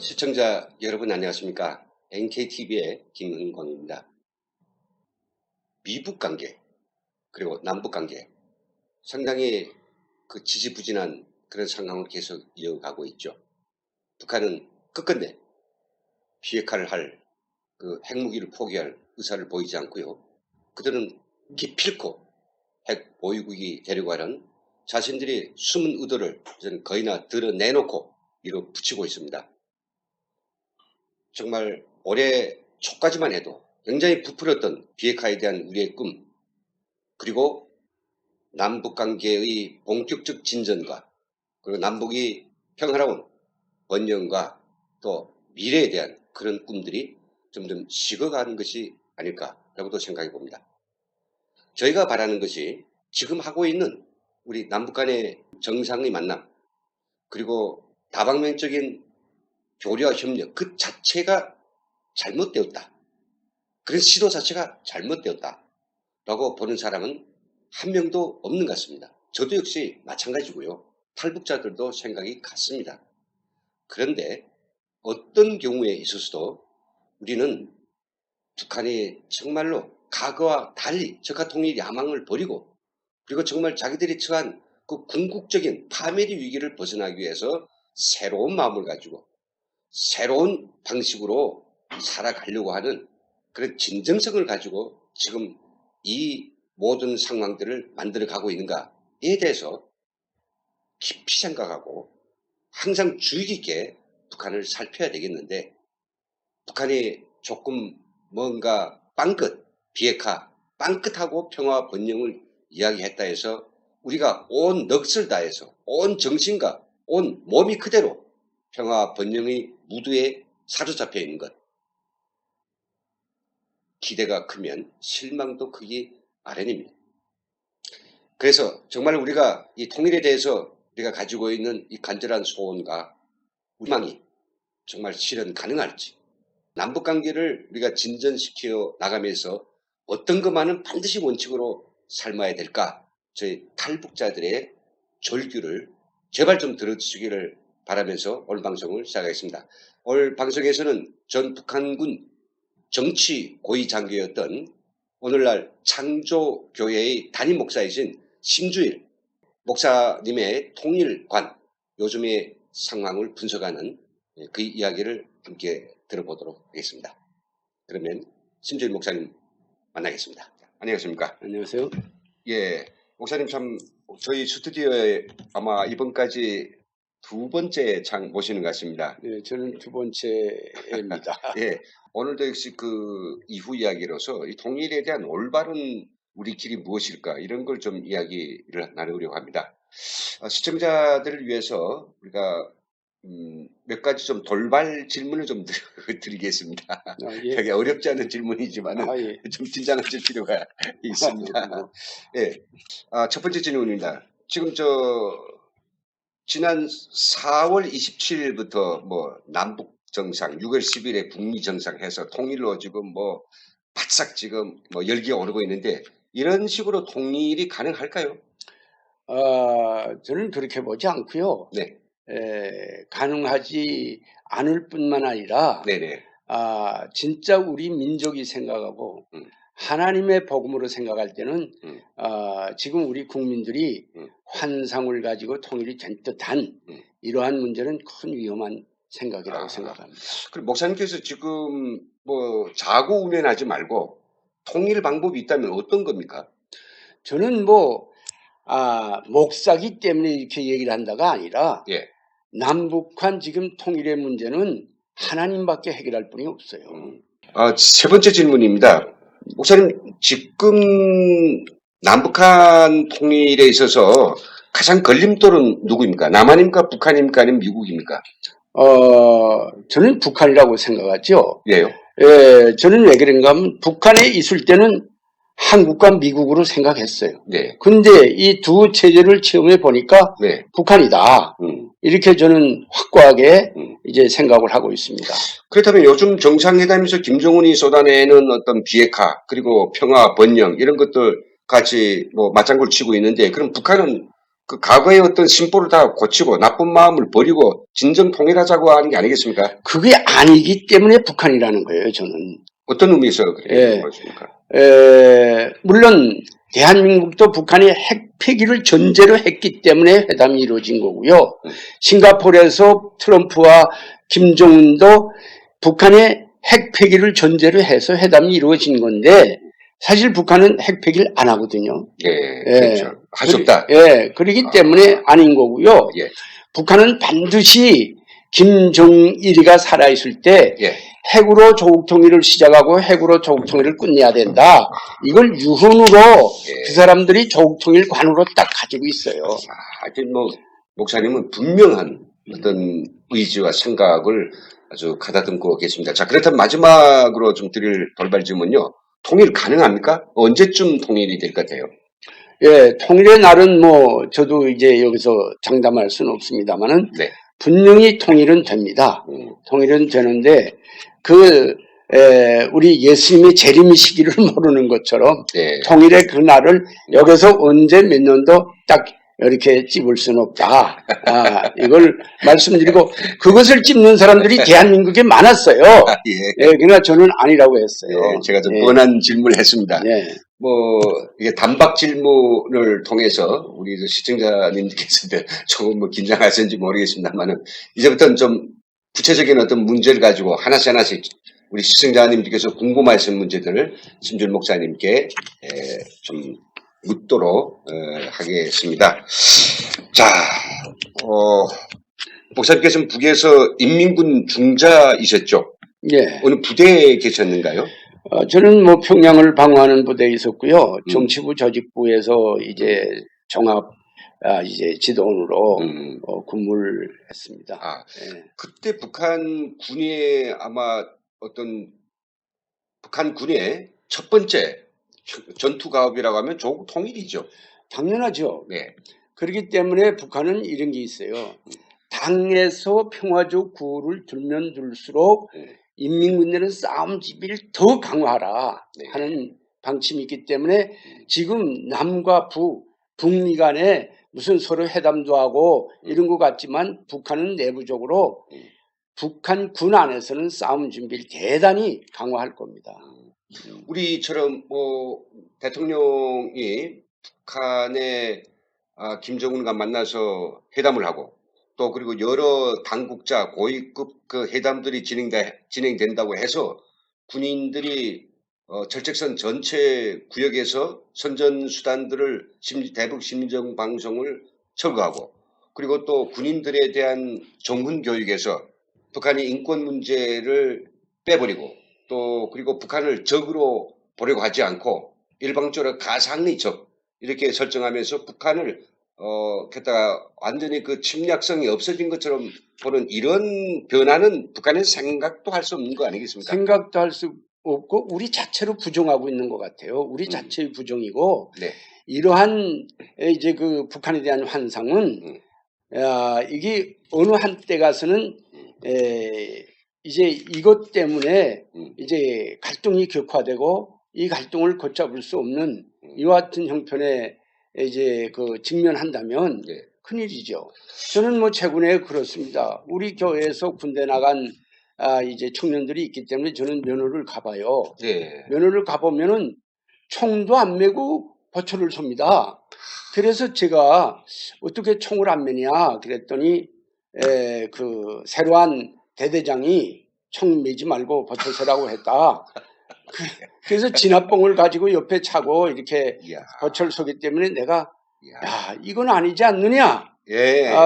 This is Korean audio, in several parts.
시청자 여러분 안녕하십니까? NKTV의 김은광입니다. 미북 관계 그리고 남북 관계 상당히 지지부진한 그런 상황을 계속 이어가고 있죠. 북한은 끝끝내 비핵화를 할 핵무기를 포기할 의사를 보이지 않고요. 그들은 기필코 핵 보유국이 되려고 하는 자신들이 숨은 의도를 저는 거의나 드러내놓고 밀어붙이고 있습니다. 정말 올해 초까지만 해도 굉장히 부풀었던 비핵화에 대한 우리의 꿈, 그리고 남북관계의 본격적 진전과 그리고 남북이 평화로운 번영과 또 미래에 대한 그런 꿈들이 점점 식어가는 것이 아닐까라고도 생각해 봅니다. 저희가 바라는 것이 지금 하고 있는 우리 남북 간의 정상의 만남, 그리고 다방면적인 교류와 협력 그 자체가 잘못되었다. 그런 시도 자체가 잘못되었다. 라고 보는 사람은 한 명도 없는 것 같습니다. 저도 역시 마찬가지고요. 탈북자들도 생각이 같습니다. 그런데 어떤 경우에 있어서도 우리는 북한이 정말로 과거와 달리 적화 통일 야망을 버리고, 그리고 정말 자기들이 처한 그 궁극적인 파멸의 위기를 벗어나기 위해서 새로운 마음을 가지고 새로운 방식으로 살아가려고 하는 그런 진정성을 가지고 지금 이 모든 상황들을 만들어 가고 있는가에 대해서 깊이 생각하고 항상 주의 깊게 북한을 살펴야 되겠는데, 북한이 조금 뭔가 빵끝, 비핵화, 빵끝하고 평화 번영을 이야기했다 해서 우리가 온 넋을 다해서 온 정신과 온 몸이 그대로 평화 번영의 무드에 사로잡혀 있는 것. 기대가 크면 실망도 크기 마련입니다. 그래서 정말 우리가 이 통일에 대해서 우리가 가지고 있는 이 간절한 소원과 희망이 정말 실현 가능할지, 남북관계를 우리가 진전시켜 나가면서 어떤 것만은 반드시 원칙으로 삶아야 될까, 저희 탈북자들의 절규를 제발 좀 들어주시기를 바라면서 오늘 방송을 시작하겠습니다. 오늘 방송에서는 전 북한군 정치 고위 장교였던 오늘날 창조교회의 담임 목사이신 심주일 목사님의 통일관, 요즘의 상황을 분석하는 그 이야기를 함께 들어보도록 하겠습니다. 그러면 심주일 목사님 만나겠습니다. 안녕하십니까? 안녕하세요. 예, 목사님 참 저희 스튜디오에 아마 이번까지 두 번째 장 모시는 것 같습니다. 네, 저는 두 번째입니다. 예, 오늘도 역시 그 이후 이야기로서 이 통일에 대한 올바른 우리 길이 무엇일까, 이런 걸 좀 이야기를 나누려고 합니다. 시청자들을 위해서 우리가 몇 가지 좀 돌발 질문을 좀 드리겠습니다. 예. 되게 어렵지 않은 질문이지만 예. 좀 긴장하실 필요가 있습니다. 예. 첫 번째 질문입니다. 지금 지난 4월 27일부터 남북 정상, 6월 10일에 북미 정상 해서 통일로 지금 바싹 지금 열기가 오르고 있는데, 이런 식으로 통일이 가능할까요? 저는 그렇게 보지 않고요. 네. 가능하지 않을 뿐만 아니라 네네. 진짜 우리 민족이 생각하고 하나님의 복음으로 생각할 때는 지금 우리 국민들이 환상을 가지고 통일이 된 듯한 이러한 문제는 큰 위험한 생각이라고 생각합니다. 그럼 목사님께서 지금 자고우면하지 말고 통일 방법이 있다면 어떤 겁니까? 저는 목사기 때문에 이렇게 얘기를 한다가 아니라 예. 남북한 지금 통일의 문제는 하나님밖에 해결할 분이 없어요. 세 번째 질문입니다. 목사님, 지금 남북한 통일에 있어서 가장 걸림돌은 누구입니까? 남한입니까? 북한입니까? 아니면 미국입니까? 저는 북한이라고 생각하죠. 왜요? 저는 왜 그런가 하면 북한에 있을 때는 한국과 미국으로 생각했어요. 네. 근데 이 두 체제를 체험해 보니까 네. 북한이다. 이렇게 저는 확고하게 이제 생각을 하고 있습니다. 그렇다면 요즘 정상회담에서 김정은이 쏟아내는 어떤 비핵화, 그리고 평화, 번영 이런 것들 같이 맞장구를 치고 있는데, 그럼 북한은 그 과거의 어떤 심보를 다 고치고 나쁜 마음을 버리고 진정 통일하자고 하는 게 아니겠습니까? 그게 아니기 때문에 북한이라는 거예요, 저는. 어떤 의미에서 그렇게 예. 보십니까? 물론 대한민국도 북한이 핵 폐기를 전제로 했기 때문에 회담이 이루어진 거고요. 싱가포르에서 트럼프와 김정은도 북한의 핵 폐기를 전제로 해서 회담이 이루어진 건데 사실 북한은 핵 폐기를 안 하거든요. 예, 그렇죠. 할 수 없다. 예, 그렇기 때문에 아닌 거고요. 예. 북한은 반드시 김정일이가 살아있을 때 예. 핵으로 조국 통일을 시작하고 핵으로 조국 통일을 끝내야 된다. 이걸 유훈으로 예. 그 사람들이 조국 통일 관으로 딱 가지고 있어요. 하여튼 뭐 목사님은 분명한 어떤 의지와 생각을 아주 가다듬고 계십니다. 자, 그렇다면 마지막으로 좀 드릴 돌발 질문요. 통일 가능합니까? 언제쯤 통일이 될 것 같아요? 예, 통일의 날은 뭐 저도 이제 여기서 장담할 수는 없습니다만은 네. 분명히 통일은 됩니다. 통일은 되는데 우리 예수님의 재림 시기를 모르는 것처럼 네. 통일의 그 날을 여기서 언제 몇 년도 딱 이렇게 찝을 수는 없다. 이걸 말씀드리고 그것을 찝는 사람들이 대한민국에 많았어요. 예. 그러나 저는 아니라고 했어요. 예, 제가 좀 뻔한 질문을 했습니다. 네. 뭐 이게 단박 질문을 통해서 우리 시청자님께서도 조금 뭐 긴장하셨는지 모르겠습니다만은 이제부터는 좀 구체적인 어떤 문제를 가지고 하나씩 우리 시청자님들께서 궁금하신 문제들을 심준 목사님께 좀 묻도록 하겠습니다. 자, 목사님께서는 북에서 인민군 중자이셨죠? 예. 어느 부대에 계셨는가요? 저는 뭐 평양을 방어하는 부대에 있었고요. 정치부 조직부에서 이제 종합 이제 지도원으로 근무를 했습니다. 예. 그때 북한 군의 아마 어떤 북한 군의 첫 번째 전투 가업이라고 하면 조국 통일이죠. 당연하죠. 네. 그렇기 때문에 북한은 이런 게 있어요. 당에서 평화적 구호를 들면 들수록 인민군대는 싸움 지비를 더 강화하라 하는 방침이 있기 때문에 지금 남과 북미 간에 무슨 서로 회담도 하고 이런 것 같지만 북한은 내부적으로 북한 군 안에서는 싸움 준비를 대단히 강화할 겁니다. 우리처럼 뭐 대통령이 북한의 김정은과 만나서 회담을 하고 또 그리고 여러 당국자 고위급 그 회담들이 진행된다고 해서 군인들이 절책선 전체 구역에서 선전수단들을 대북 심정 방송을 철거하고 그리고 또 군인들에 대한 정훈 교육에서 북한이 인권 문제를 빼버리고 또 그리고 북한을 적으로 보려고 하지 않고 일방적으로 가상의 적 이렇게 설정하면서 북한을 게다가 완전히 그 침략성이 없어진 것처럼 보는 이런 변화는 북한은 생각도 할 수 없는 거 아니겠습니까? 생각도 할 수 없고 우리 자체로 부정하고 있는 것 같아요. 우리 자체의 부정이고 네. 이러한 이제 그 북한에 대한 환상은 이게 어느 한때 가서는 이제 이것 때문에 이제 갈등이 격화되고 이 갈등을 걷잡을 수 없는 이와 같은 형편에 이제 그 직면한다면 큰일이죠. 저는 뭐 최근에 그렇습니다. 우리 교회에서 군대 나간 이제 청년들이 있기 때문에 저는 면허를 가봐요. 면허를 가보면은 총도 안 메고 버처를 섭니다. 그래서 제가 어떻게 총을 안 메냐 그랬더니 그 새로운 대대장이 총 메지 말고 버처 서라고 했다. 그래서 진압봉을 가지고 옆에 차고 이렇게 버처를 서기 때문에 내가 이건 아니지 않느냐.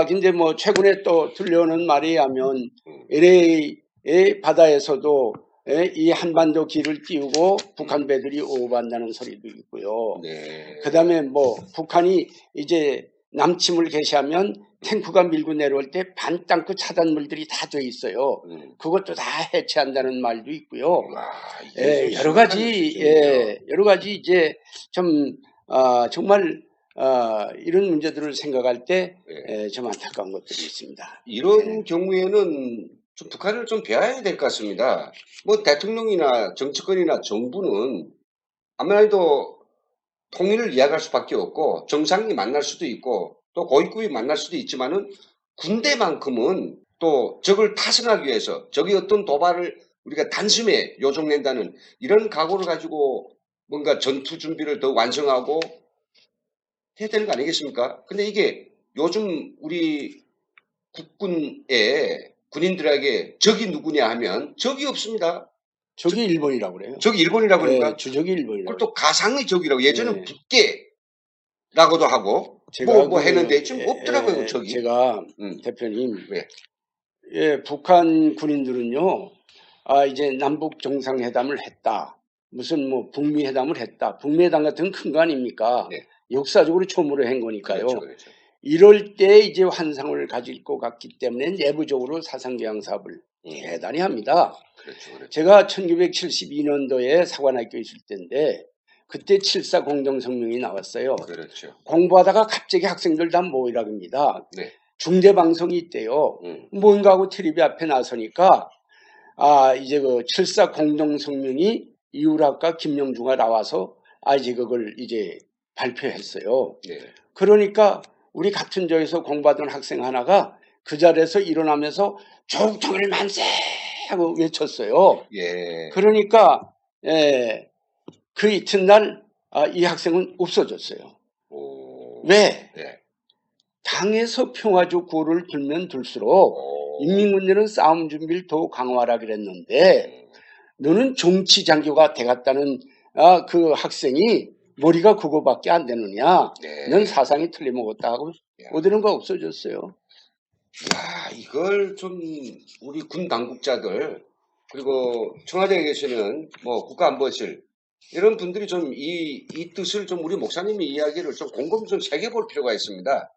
근데 뭐 최근에 또 들려오는 말에 하면 LA의 바다에서도 이 한반도 길을 띄우고 북한 배들이 오버한다는 소리도 있고요. 그 다음에 뭐 북한이 이제 남침을 개시하면 탱크가 밀고 내려올 때 반 땅크 차단물들이 다 돼 있어요. 그것도 다 해체한다는 말도 있고요. 여러 가지 이제 좀 정말 이런 문제들을 생각할 때 좀 안타까운 것들이 있습니다. 이런 경우에는 좀 북한을 좀 배워야 될 것 같습니다. 뭐 대통령이나 정치권이나 정부는 아무래도 통일을 이야기할 수밖에 없고 정상이 만날 수도 있고 또 고위급이 만날 수도 있지만은 군대만큼은 또 적을 타승하기 위해서 적이 어떤 도발을 우리가 단숨에 요정낸다는 이런 각오를 가지고 뭔가 전투 준비를 더 완성하고 해야 되는 거 아니겠습니까? 근데 이게 요즘 우리 국군의 군인들에게 적이 누구냐 하면 적이 없습니다. 적이 일본이라고 그래요. 적이 일본이라고 그러니까 네, 주적이 일본이라고. 그걸 또 가상의 적이라고 예전엔 네. 북계라고도 하고 제가 뭐 했는데 지금 없더라고요 적이. 제가 대표님, 왜? 예, 북한 군인들은요, 이제 남북 정상회담을 했다. 무슨 뭐 북미 회담을 했다. 북미 회담 같은 큰 거 아닙니까? 네. 역사적으로 처음으로 한 거니까요. 그렇죠. 이럴 때 이제 환상을 가지고 갔기 때문에 내부적으로 사상교양 사업을 대단히 합니다. 그렇죠. 제가 1972년도에 사관학교에 있을 때인데 그때 7.4 공동성명이 나왔어요. 그렇죠. 공부하다가 갑자기 학생들 다 모이라고 합니다. 네. 중대방송이 있대요. 뭔가 하고 텔레비 앞에 나서니까 이제 그 7.4 공동성명이 이우락과 김영중가 나와서 이제 그걸 이제 발표했어요. 네. 그러니까 우리 같은 조에서 공부하던 학생 하나가 그 자리에서 일어나면서 조국통일 만세! 하고 외쳤어요. 예. 그러니까 그 이튿날 이 학생은 없어졌어요. 오. 왜? 네. 당에서 평화적 구호를 들면 들수록 인민군대는 싸움 준비를 더 강화하라 그랬는데 너는 정치 장교가 돼갔다는 그 학생이 머리가 그거밖에 안 되느냐. 네. 넌 사상이 틀림먹었다 하고 어디는 거 없어졌어요. 야, 이걸 좀 우리 군 당국자들 그리고 청와대에 계시는 뭐 국가안보실 이런 분들이 좀 이 뜻을 좀 우리 목사님의 이야기를 좀 곰곰이 좀 새겨볼 필요가 있습니다.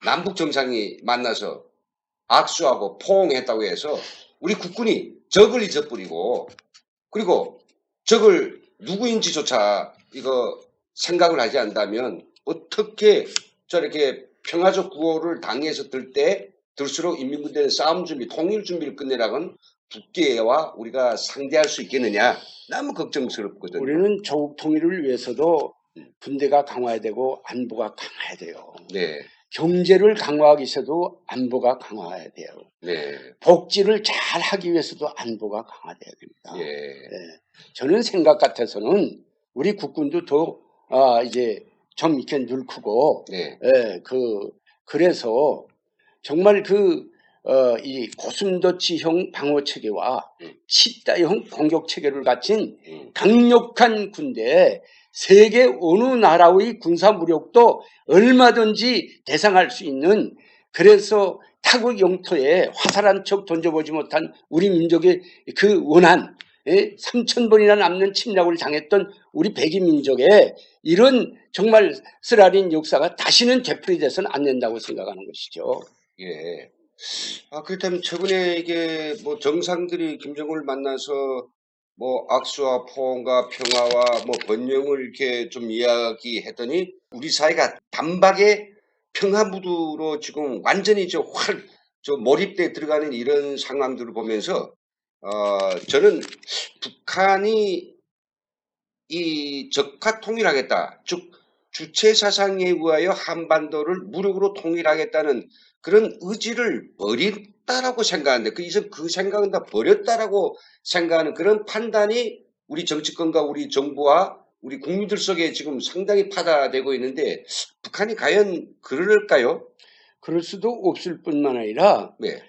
남북 정상이 만나서 악수하고 포옹했다고 해서 우리 국군이 적을 잊어버리고 그리고 적을 누구인지조차 이거 생각을 하지 않는다면 어떻게 저렇게 평화적 구호를 당에서 들 때 들수록 인민군대는 싸움 준비, 통일 준비를 끝내라고는 북계와 우리가 상대할 수 있겠느냐? 너무 걱정스럽거든요. 우리는 조국 통일을 위해서도 군대가 강화해야 되고 안보가 강화해야 돼요. 네. 경제를 강화하기 위해서도 안보가 강화해야 돼요. 네. 복지를 잘 하기 위해서도 안보가 강화돼야 됩니다. 예. 저는 생각 같아서는 우리 국군도 더 이제 좀 이렇게 늙고 네. 그래서 정말 이 고슴도치형 방어 체계와 치따형 공격 체계를 갖춘 강력한 군대, 세계 어느 나라의 군사 무력도 얼마든지 대상할 수 있는, 그래서 타국 영토에 화살 한 척 던져보지 못한 우리 민족의 그 원한 3,000번이나 남는 침략을 당했던 우리 백인 민족의 이런 정말 쓰라린 역사가 다시는 되풀이돼서는 안 된다고 생각하는 것이죠. 예. 그렇다면 최근에 이게 뭐 정상들이 김정은을 만나서 뭐 악수와 포옹과 평화와 뭐 번영을 이렇게 좀 이야기했더니 우리 사회가 단박에 평화 무드로 지금 완전히 몰입돼 들어가는 이런 상황들을 보면서 저는 북한이 이 적화 통일하겠다, 즉 주체 사상에 의하여 한반도를 무력으로 통일하겠다는 그런 의지를 버렸다라고 생각하는데 그 생각은 다 버렸다라고 생각하는 그런 판단이 우리 정치권과 우리 정부와 우리 국민들 속에 지금 상당히 파다되고 있는데 북한이 과연 그럴까요? 그럴 수도 없을 뿐만 아니라 네.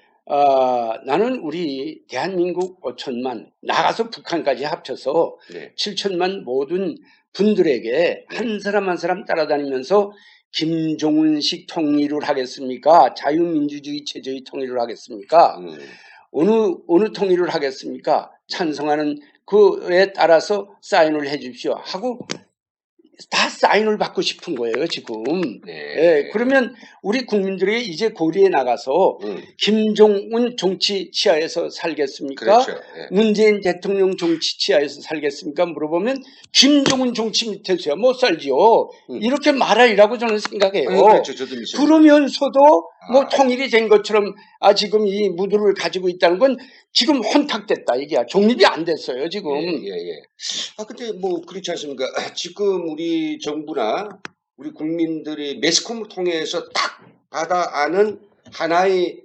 나는 우리 대한민국 5천만 나가서 북한까지 합쳐서 네. 7천만 모든 분들에게 한 사람 한 사람 따라다니면서 김정은식 통일을 하겠습니까? 자유민주주의 체제의 통일을 하겠습니까? 어느 통일을 하겠습니까? 찬성하는 그에 따라서 사인을 해 주십시오 하고 다 사인을 받고 싶은 거예요, 지금. 네. 그러면 우리 국민들이 이제 거리에 나가서 김정은 정치 치하에서 살겠습니까? 그렇죠. 네. 문재인 대통령 정치 치하에서 살겠습니까? 물어보면 김정은 정치 밑에서야 못 살지요. 이렇게 말하리라고 저는 생각해요. 그렇죠. 저도 믿습니다. 그러면서도 뭐 통일이 된 것처럼 지금 이 무드를 가지고 있다는 건 지금 혼탁됐다 얘기야. 독립이 안 됐어요, 지금. 예. 근데 뭐 그렇지 않습니까? 지금 우리 정부나 우리 국민들이 매스컴을 통해서 딱 받아 아는 하나의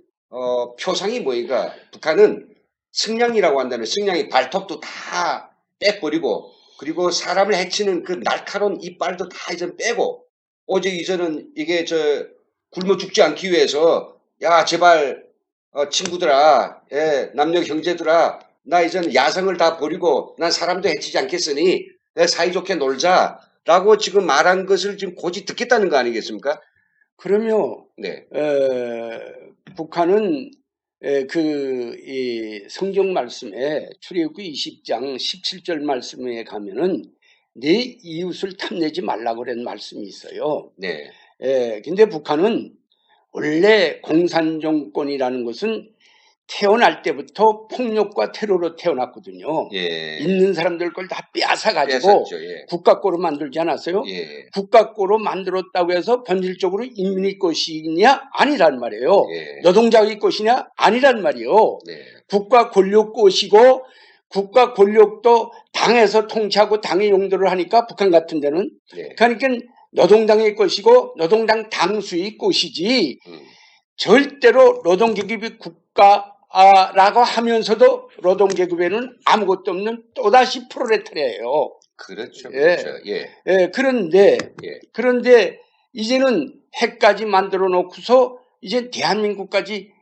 표상이 뭐니까 북한은 승냥이라고 한다면 승냥이 발톱도 다 빼버리고 그리고 사람을 해치는 그 날카로운 이빨도 다 이제 빼고 오직 이제는 이게 굶어 죽지 않기 위해서 야 제발 친구들아 남녀 형제들아 나 이제는 야성을 다 버리고 난 사람도 해치지 않겠으니 사이좋게 놀자라고 지금 말한 것을 지금 고지 듣겠다는 거 아니겠습니까? 그러면 네. 북한은 이 성경 말씀에 출애굽기 20장 17절 말씀에 가면은 내 이웃을 탐내지 말라고 그런 말씀이 있어요. 네. 근데 북한은 원래 공산정권이라는 것은 태어날 때부터 폭력과 테러로 태어났거든요. 예. 있는 사람들 걸 다 빼앗아가지고 뺏었죠. 예. 국가권으로 만들지 않았어요? 예. 국가권으로 만들었다고 해서 본질적으로 인민의 것이냐? 아니란 말이에요. 예. 노동자의 것이냐? 아니란 말이에요. 네. 국가 권력 것이고 국가 권력도 당에서 통치하고 당의 용도를 하니까 북한 같은 데는 네. 그러니까 노동당의 것이고 노동당 당수의 것이지 절대로 노동계급이 국가라고 하면서도 노동계급에는 아무것도 없는 또다시 프롤레타리아예요. 그렇죠. 예. 그렇죠. 예. 그런데 이제는 핵까지 만들어 놓고서 이제 대한민국까지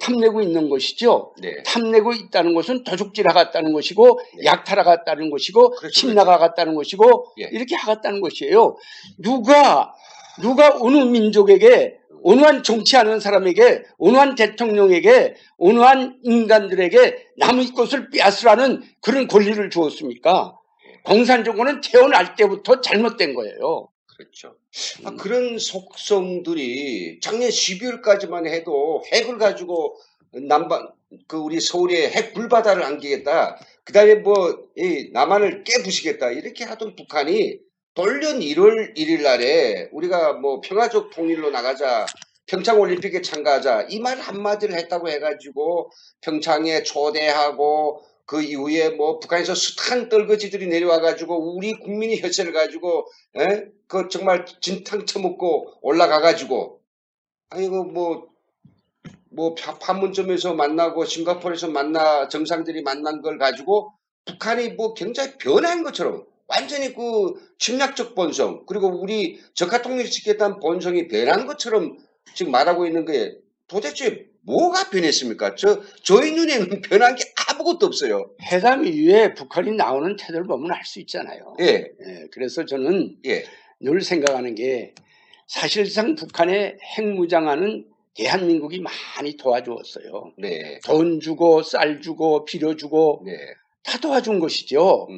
탐내고 있는 것이죠. 네. 탐내고 있다는 것은 도둑질 하갔다는 것이고 네. 약탈하갔다는 것이고 그렇죠, 침나가갔다는 것이고 예. 이렇게 하갔다는 것이에요. 누가 어느 민족에게 어느 한 정치하는 사람에게 어느 한 대통령에게 어느 한 인간들에게 남의 것을 빼앗으라는 그런 권리를 주었습니까? 공산정권은 태어날 때부터 잘못된 거예요. 그렇죠. 그런 속성들이 작년 12월까지만 해도 핵을 가지고 우리 서울에 핵 불바다를 안기겠다. 그 다음에 이 남한을 깨부시겠다. 이렇게 하던 북한이 돌연 1월 1일 날에 우리가 평화적 통일로 나가자. 평창올림픽에 참가하자. 이 말 한마디를 했다고 해가지고 평창에 초대하고 그 이후에 북한에서 숱한 떨거지들이 내려와가지고 우리 국민의 혈세를 가지고 그 정말 진탕 쳐먹고 올라가가지고 판문점에서 만나고 싱가포르에서 정상들이 만난 걸 가지고 북한이 굉장히 변한 것처럼 완전히 그 침략적 본성 그리고 우리 적화통일을 지켰다는 본성이 변한 것처럼 지금 말하고 있는 게 도대체 뭐가 변했습니까? 저희 눈에는 변한 게 아무것도 없어요. 회담 이후에 북한이 나오는 태도를 보면 알 수 있잖아요. 예. 그래서 저는 예. 늘 생각하는 게 사실상 북한의 핵무장하는 대한민국이 많이 도와주었어요. 네. 돈 주고 쌀 주고 비료 주고 네. 다 도와준 것이죠.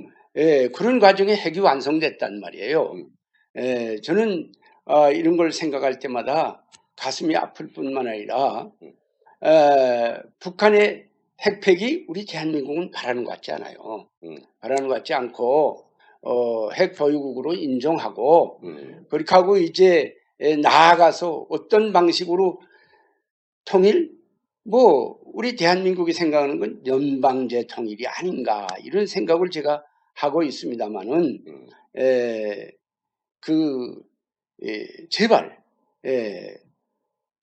그런 과정에 핵이 완성됐단 말이에요. 저는 이런 걸 생각할 때마다 가슴이 아플 뿐만 아니라 북한의 핵폐기 우리 대한민국은 바라는 것 같지 않아요. 바라는 것 같지 않고 핵 보유국으로 인정하고 그렇게 하고 이제 나아가서 어떤 방식으로 통일 우리 대한민국이 생각하는 건 연방제 통일이 아닌가 이런 생각을 제가 하고 있습니다만은 제발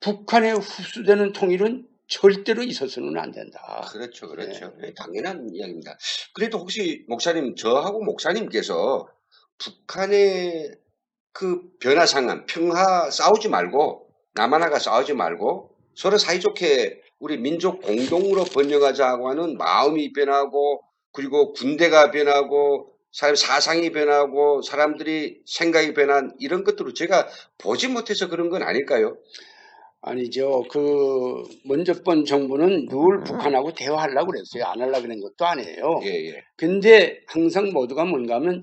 북한에 흡수되는 통일은 절대로 있어서는 안 된다. 그렇죠. 네, 당연한 이야기입니다. 그래도 혹시 목사님, 저하고 목사님께서 북한의 그 변화 상황, 평화 싸우지 말고 남한하고 싸우지 말고 서로 사이좋게 우리 민족 공동으로 번영하자고 하는 마음이 변하고 그리고 군대가 변하고 사상이 변하고 사람들이 생각이 변한 이런 것들을 제가 보지 못해서 그런 건 아닐까요? 아니죠. 먼저 번 정부는 늘 북한하고 대화하려고 그랬어요. 안 하려고 그런 것도 아니에요. 예. 근데 항상 모두가 뭔가 하면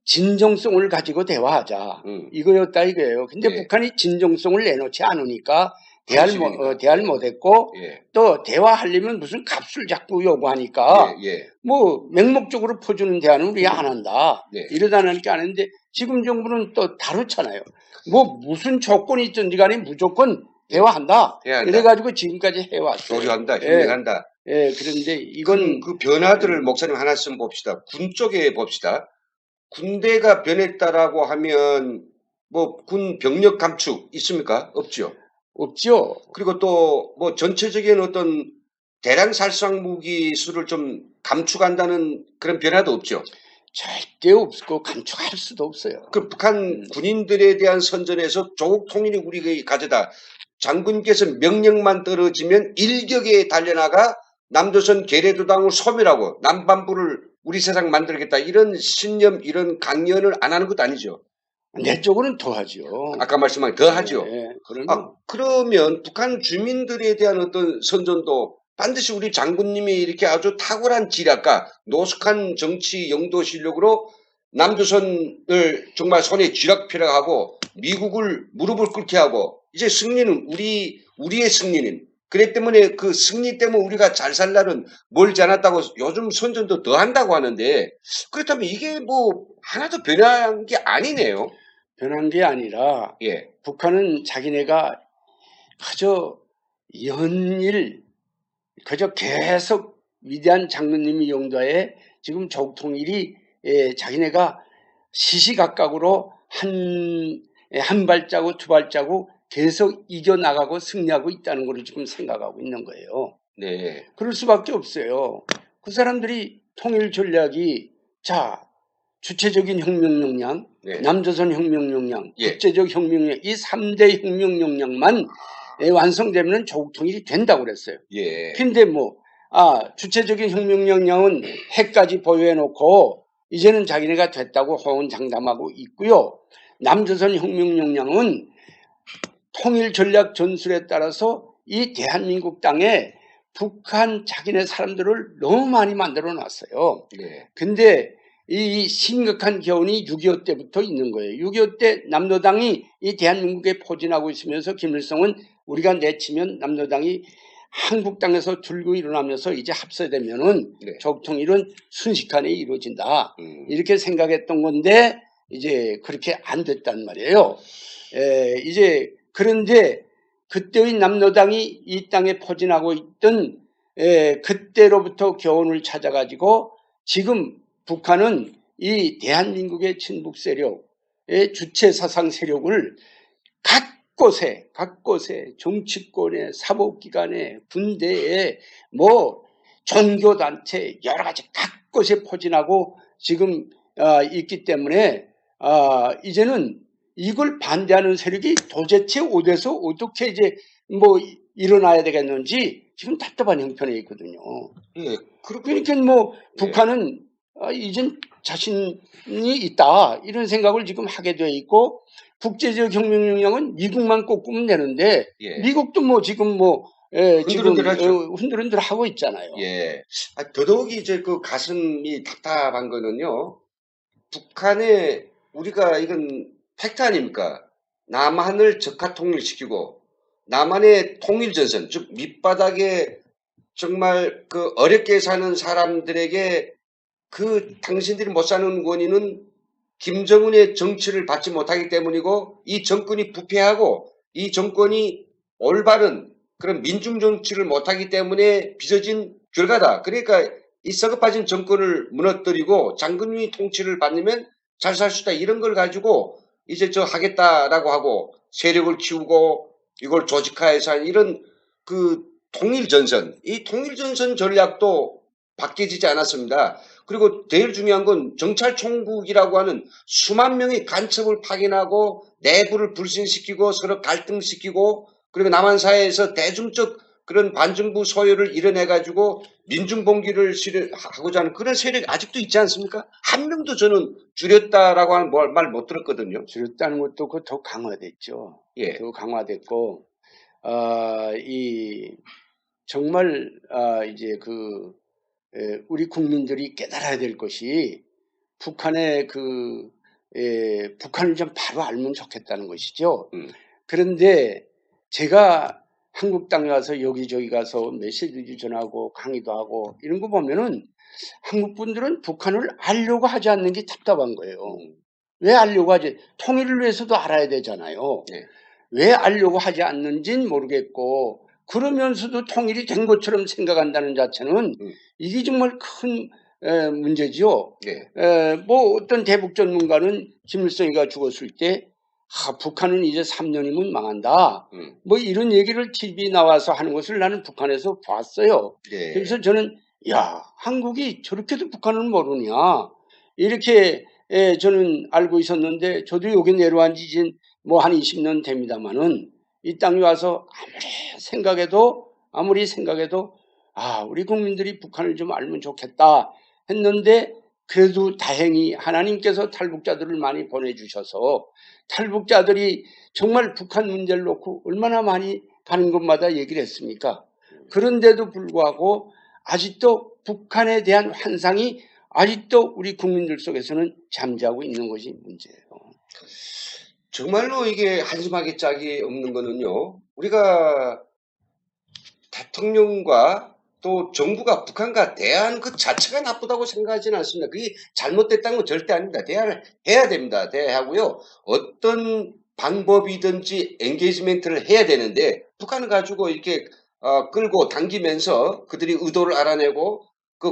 진정성을 가지고 대화하자. 이거였다 이거예요. 근데 북한이 진정성을 내놓지 않으니까 대화를 못했고 또 대화하려면 무슨 값을 자꾸 요구하니까 맹목적으로 퍼주는 대화는 우리가 안 한다. 이러다 보니까 안 했는데 지금 정부는 또 다르잖아요. 무슨 조건이 있든지 간에 무조건 대화한다. 이래가지고 지금까지 해왔어요. 교류한다. 협력한다. 그런데 이건 그 변화들을 목사님 하나씩 봅시다. 군 쪽에 봅시다. 군대가 변했다라고 하면 뭐 군 병력 감축 있습니까? 없죠. 없죠. 그리고 또 뭐 전체적인 어떤 대량 살상 무기 수를 좀 감축한다는 그런 변화도 없죠. 절대 없고 감축할 수도 없어요. 그 북한 군인들에 대한 선전에서 조국 통일이 우리가 가져다 장군께서 명령만 떨어지면 일격에 달려나가 남조선 계례도당을 소멸하고 남반부를 우리 세상 만들겠다 이런 신념 이런 강연을 안 하는 것도 아니죠. 내적으로는 더하죠. 아까 말씀한 더 하죠. 네, 그러면 그러면 북한 주민들에 대한 어떤 선전도 반드시 우리 장군님이 이렇게 아주 탁월한 지략과 노숙한 정치 영도 실력으로 남조선을 정말 손에 쥐락펴락하고 미국을 무릎을 꿇게 하고 이제 승리는 우리의 승리는 그랬기 때문에 그 승리 때문에 우리가 잘 살라는 멀지 않았다고 요즘 선전도 더 한다고 하는데 그렇다면 이게 뭐 하나도 변한 게 아니네요. 변한 게 아니라 예. 북한은 자기네가 그저 연일 그저 계속 위대한 장군님이 용도에 지금 조국 통일이 자기네가 시시각각으로 한 발자국 두 발자국 계속 이겨나가고 승리하고 있다는 걸 지금 생각하고 있는 거예요. 네. 그럴 수밖에 없어요. 그 사람들이 통일 전략이 자 주체적인 혁명 역량, 네. 남조선 혁명 역량, 예. 국제적 혁명 역량 이 3대 혁명 역량만 완성되면 조국 통일이 된다고 그랬어요. 예. 근데 주체적인 혁명 역량은 핵까지 보유해 놓고 이제는 자기네가 됐다고 호언장담하고 있고요. 남조선 혁명 역량은 통일 전략 전술에 따라서 이 대한민국 땅에 북한 자기네 사람들을 너무 많이 만들어 놨어요. 네. 근데 이 심각한 교훈이 6.25 때부터 있는 거예요. 6.25 때 남로당이 이 대한민국에 포진하고 있으면서 김일성은 우리가 내치면 남로당이 한국 땅에서 들고 일어나면서 이제 합세되면은 네. 조국 통일은 순식간에 이루어진다. 이렇게 생각했던 건데 이제 그렇게 안 됐단 말이에요. 이제 그런데 그때의 남로당이 이 땅에 포진하고 있던 그때로부터 교훈을 찾아가지고 지금 북한은 이 대한민국의 친북 세력의 주체 사상 세력을 각 곳에 정치권에 사법기관에 군대에 종교단체 여러 가지 각 곳에 포진하고 지금 있기 때문에 이제는 이걸 반대하는 세력이 도대체 어디서 어떻게 이제 일어나야 되겠는지 지금 답답한 형편에 있거든요. 예. 그러니까 북한은 이젠 자신이 있다 이런 생각을 지금 하게 돼 있고 국제적 혁명 역량은 미국만 꼽으면 되는데 예. 미국도 지금 흔들흔들하죠. 흔들흔들 하고 있잖아요. 예. 더더욱이 이제 그 가슴이 답답한 거는요. 북한에 우리가 이건 팩트 아닙니까? 남한을 적화 통일시키고 남한의 통일전선, 즉 밑바닥에 정말 그 어렵게 사는 사람들에게 그 당신들이 못 사는 원인은 김정은의 정치를 받지 못하기 때문이고 이 정권이 부패하고 이 정권이 올바른 그런 민중 정치를 못하기 때문에 빚어진 결과다. 그러니까 이 썩어 빠진 정권을 무너뜨리고 장군님이 통치를 받으면 잘 살 수 있다. 이런 걸 가지고 이제 저 하겠다라고 하고 세력을 키우고 이걸 조직화해서 이런 그 통일전선, 이 통일전선 전략도 바뀌어지지 않았습니다. 그리고 제일 중요한 건 정찰총국이라고 하는 수만 명의 간첩을 파견하고 내부를 불신시키고 서로 갈등시키고 그리고 남한 사회에서 대중적 그런 반정부 소요를 이뤄내가지고 민중봉기를 하고자 하는 그런 세력이 아직도 있지 않습니까? 한 명도 저는 줄였다라고 하는 말 못 들었거든요. 줄였다는 것도 더 강화됐죠. 예. 더 강화됐고 정말 이제 우리 국민들이 깨달아야 될 것이 북한을 좀 바로 알면 좋겠다는 것이죠. 그런데 제가 한국 땅에 와서 여기저기 가서 메시지도 전하고 강의도 하고 이런 거 보면은 한국 분들은 북한을 알려고 하지 않는 게 답답한 거예요. 왜 알려고 하지? 통일을 위해서도 알아야 되잖아요. 네. 왜 알려고 하지 않는지는 모르겠고 그러면서도 통일이 된 것처럼 생각한다는 자체는 이게 정말 큰 문제지요. 네. 어떤 대북 전문가는 김일성이가 죽었을 때 북한은 이제 3년이면 망한다. 뭐 이런 얘기를 TV 나와서 하는 것을 나는 북한에서 봤어요. 예. 그래서 저는 야, 한국이 저렇게도 북한을 모르냐 이렇게 저는 알고 있었는데, 저도 여기 내려온 지 이제 뭐 한 20년 됩니다만은 이 땅에 와서 아무리 생각해도 우리 국민들이 북한을 좀 알면 좋겠다 했는데, 그래도 다행히 하나님께서 탈북자들을 많이 보내주셔서 탈북자들이 정말 북한 문제를 놓고 얼마나 많이 가는 곳마다 얘기를 했습니까? 그런데도 불구하고 아직도 북한에 대한 환상이 아직도 우리 국민들 속에서는 잠자고 있는 것이 문제예요. 정말로 이게 한심하게 짝이 없는 거는요, 우리가 대통령과 또 정부가 북한과 대화하는 그 자체가 나쁘다고 생각하지는 않습니다. 그게 잘못됐다는 건 절대 아닙니다. 대화를 해야 됩니다. 대화하고요, 어떤 방법이든지 엔게이지멘트를 해야 되는데, 북한을 가지고 이렇게 끌고 당기면서 그들이 의도를 알아내고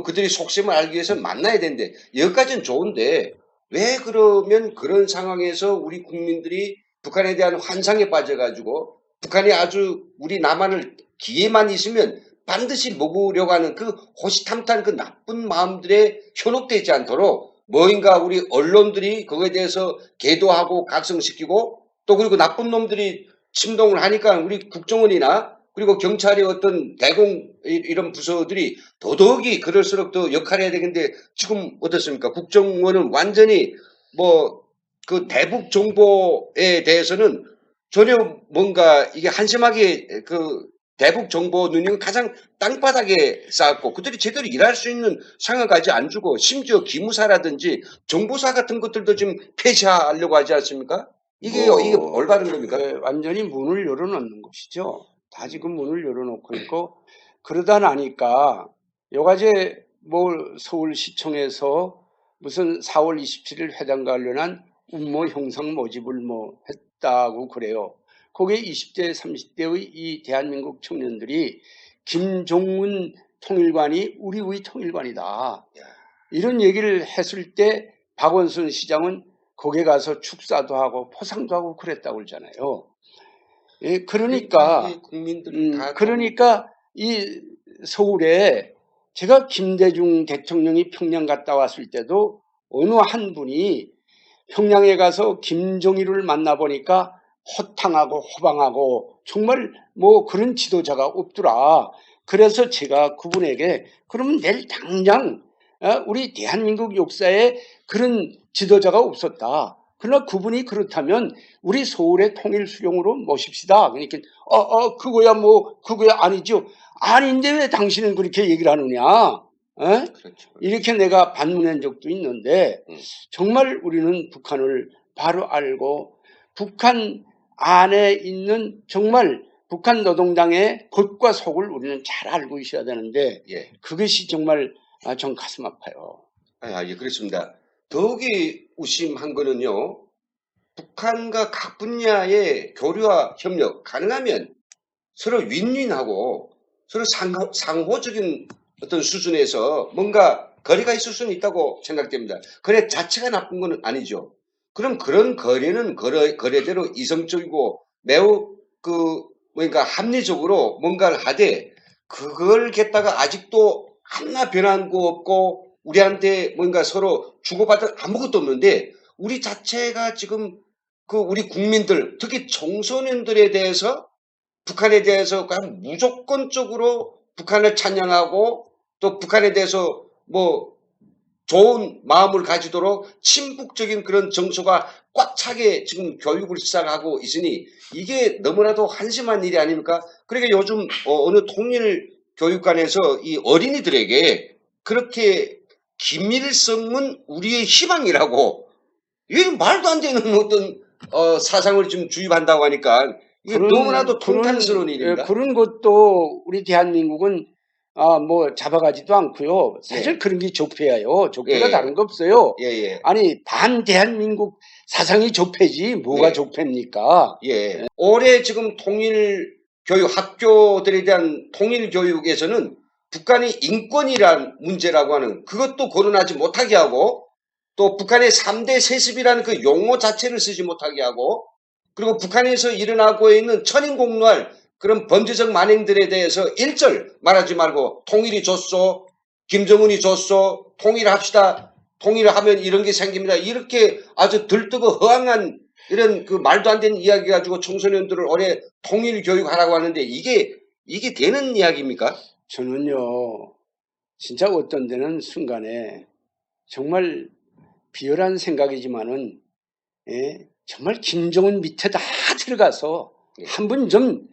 그들이 속셈을 알기 위해서 만나야 되는데, 여기까지는 좋은데 왜 그러면 그런 상황에서 우리 국민들이 북한에 대한 환상에 빠져가지고 북한이 아주 우리 남한을 기회만 있으면 반드시 먹으려고 하는 그 호시탐탐 그 나쁜 마음들에 현혹되지 않도록 뭐인가 우리 언론들이 그거에 대해서 계도하고 각성시키고, 또 그리고 나쁜 놈들이 침동을 하니까 우리 국정원이나 그리고 경찰의 어떤 대공 이런 부서들이 더더욱이 그럴수록 더 역할을 해야 되는데, 지금 어떻습니까? 국정원은 완전히 뭐 그 대북 정보에 대해서는 전혀 뭔가 이게 한심하게 그 대북 정보 능력은 가장 땅바닥에 쌓았고, 그들이 제대로 일할 수 있는 상황까지 안 주고, 심지어 기무사라든지 정보사 같은 것들도 지금 폐쇄하려고 하지 않습니까? 이게 올바른 겁니까? 완전히 문을 열어놓는 것이죠. 다 지금 문을 열어놓고 있고, 그러다 나니까 요가제 뭐 서울시청에서 무슨 4월 27일 회담 관련한 음모 형상 모집을 뭐 했다고 그래요. 거기에 20대, 30대의 이 대한민국 청년들이 김종문 통일관이 우리의 통일관이다, 이런 얘기를 했을 때 박원순 시장은 거기에 가서 축사도 하고 포상도 하고 그랬다고 그러잖아요. 예, 그러니까 이 서울에 제가 김대중 대통령이 평양 갔다 왔을 때도 어느 한 분이 평양에 가서 김정일을 만나보니까 호탕하고 호방하고 정말 뭐 그런 지도자가 없더라. 그래서 제가 그분에게 그러면 내일 당장 우리 대한민국 역사에 그런 지도자가 없었다, 그러나 그분이 그렇다면 우리 서울의 통일수령으로 모십시다. 그러니까 그거야 아니죠. 아닌데 왜 당신은 그렇게 얘기를 하느냐. 그렇죠. 이렇게 내가 반문한 적도 있는데, 정말 우리는 북한을 바로 알고 북한 안에 있는 정말 북한 노동당의 겉과 속을 우리는 잘 알고 있어야 되는데, 그것이 정말 좀 가슴 아파요. 예, 그렇습니다. 더욱이 우심한 거는요, 북한과 각 분야의 교류와 협력 가능하면 서로 윈윈하고 서로 상호적인 어떤 수준에서 뭔가 거래가 있을 수는 있다고 생각됩니다. 거래 자체가 나쁜 건 아니죠. 그럼 그런 거래는 거래대로 이성적이고 매우 뭔가 합리적으로 뭔가를 하되, 그걸 갖다가 아직도 하나 변한 거 없고 우리한테 뭔가 서로 주고받을 아무것도 없는데, 우리 자체가 지금 우리 국민들, 특히 청소년들에 대해서 북한에 대해서 그냥 무조건적으로 북한을 찬양하고 또 북한에 대해서 뭐 좋은 마음을 가지도록 친북적인 그런 정서가 꽉 차게 지금 교육을 시작하고 있으니 이게 너무나도 한심한 일이 아닙니까? 그러니까 요즘 어느 통일교육관에서 이 어린이들에게 그렇게 김일성은 우리의 희망이라고, 이게 말도 안 되는 어떤 사상을 좀 주입한다고 하니까 이게 너무나도 통탄스러운 일입니다. 그런 것도 우리 대한민국은 뭐 잡아가지도 않고요. 사실 그런 게 적폐예요. 적폐가 다른 거 없어요. 아니 반대한민국 사상이 적폐지 뭐가 적폐입니까? 올해 지금 통일교육 학교들에 대한 통일교육에서는 북한이 인권이란 문제라고 하는 그것도 거론하지 못하게 하고, 또 북한의 3대 세습이라는 그 용어 자체를 쓰지 못하게 하고, 그리고 북한에서 일어나고 있는 천인공노할 그런 범죄적 만행들에 대해서 일절 말하지 말고 통일이 좋소, 김정은이 좋소, 통일합시다, 통일하면 이런 게 생깁니다. 이렇게 아주 들뜨고 허황한 이런 그 말도 안 되는 이야기 가지고 청소년들을 올해 통일 교육하라고 하는데 이게 되는 이야기입니까? 저는요, 진짜 어떤 데는 순간에 정말 비열한 생각이지만은, 예, 정말 김정은 밑에 다 들어가서 예. 한번 좀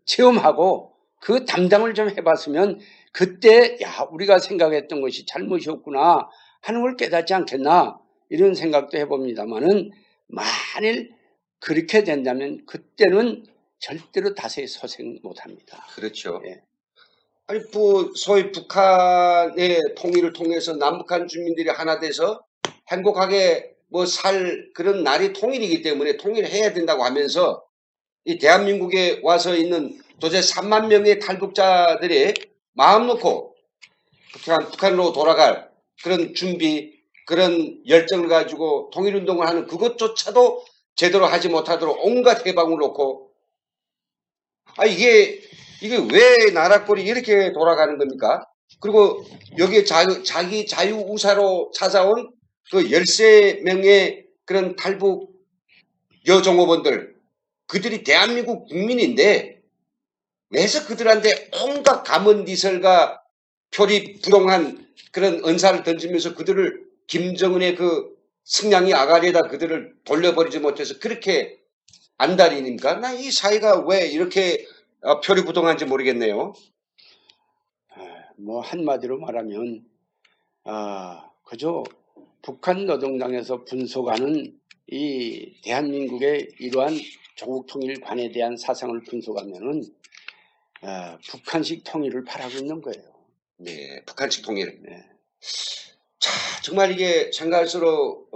체험하고 그 담당을 좀 해봤으면 그때 야 우리가 생각했던 것이 잘못이었구나 하는 걸 깨닫지 않겠나 이런 생각도 해봅니다만은 만일 그렇게 된다면 그때는 절대로 다시 소생 못합니다. 그렇죠. 예. 아니 뭐 소위 북한의 통일을 통해서 남북한 주민들이 하나 돼서 행복하게 뭐 살 그런 날이 통일이기 때문에 통일해야 된다고 하면서 이 대한민국에 와서 있는 도대체 3만 명의 탈북자들이 마음 놓고 북한으로 돌아갈 그런 준비, 그런 열정을 가지고 통일운동을 하는 그것조차도 제대로 하지 못하도록 온갖 해방을 놓고 이게 왜 나라꼴이 이렇게 돌아가는 겁니까? 그리고 여기에 자기 자유우사로 찾아온 그 13명의 그런 탈북 여종업원들, 그들이 대한민국 국민인데 왜서 그들한테 온갖 가문리설과 표리부동한 그런 언사를 던지면서 그들을 김정은의 그 승냥이 아가리에다 그들을 돌려버리지 못해서 그렇게 안달이니까 나 이 사회가 왜 이렇게 표리부동한지 모르겠네요. 뭐 한마디로 말하면 그저 북한 노동당에서 분석하는 이 대한민국의 이러한 조국 통일관에 대한 사상을 분석하면은 북한식 통일을 바라고 있는 거예요. 네, 북한식 통일. 네. 자, 정말 이게 생각할수록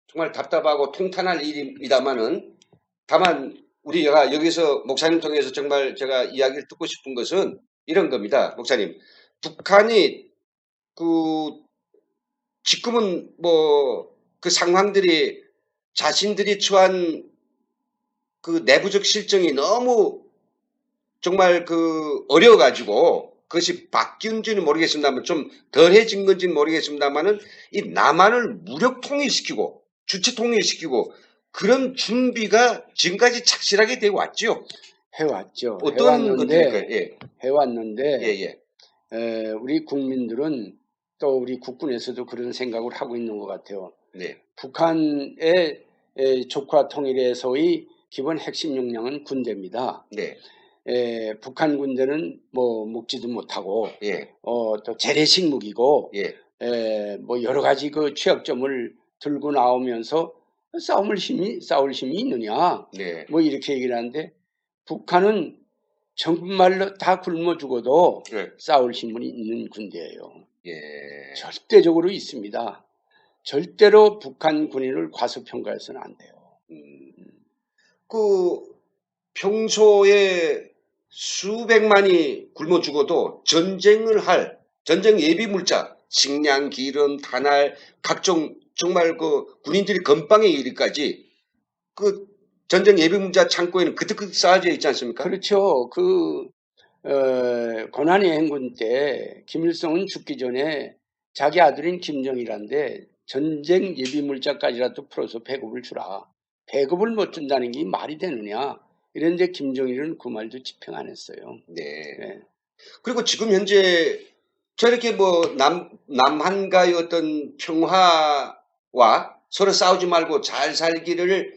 정말 답답하고 통탄할 일입니다만은 다만 우리가 여기서 목사님 통해서 정말 제가 이야기를 듣고 싶은 것은 이런 겁니다. 목사님, 북한이 지금은 뭐 그 상황들이 자신들이 처한 그 내부적 실정이 너무 정말 어려워가지고 그것이 바뀐지는 모르겠습니다만 좀 덜해진 건지는 모르겠습니다만은 이 남한을 무력 통일시키고 주체 통일시키고 그런 준비가 지금까지 착실하게 되어 왔죠. 해왔죠. 어떤 것들일까요? 예. 해왔는데 예. 우리 국민들은 또 우리 국군에서도 그런 생각을 하고 있는 것 같아요. 네. 북한의 조화 통일에서의 기본 핵심 역량은 군대입니다. 네. 북한 군대는 뭐 먹지도 못하고 예. 또 재래식 무기고 예. 뭐 여러 가지 그 취약점을 들고 나오면서 싸울 힘이 있느냐 네. 뭐 이렇게 얘기를 하는데 북한은 정말로 다 굶어 죽어도 네. 싸울 힘이 있는 군대예요. 예. 절대적으로 있습니다. 절대로 북한 군인을 과소평가해서는 안 돼요. 평소에 수백만이 굶어 죽어도 전쟁을 할 전쟁 예비 물자, 식량, 기름, 탄알, 각종 정말 군인들이 건빵에 이르기까지 전쟁 예비 물자 창고에는 그득그득 쌓아져 있지 않습니까? 그렇죠. 고난의 행군 때 김일성은 죽기 전에 자기 아들인 김정일한테 전쟁 예비 물자까지라도 풀어서 배급을 주라. 배급을 못 준다는 게 말이 되느냐. 이런데 김정일은 그 말도 집행 안 했어요. 네. 그리고 지금 현재 저렇게 남한과의 어떤 평화와 서로 싸우지 말고 잘 살기를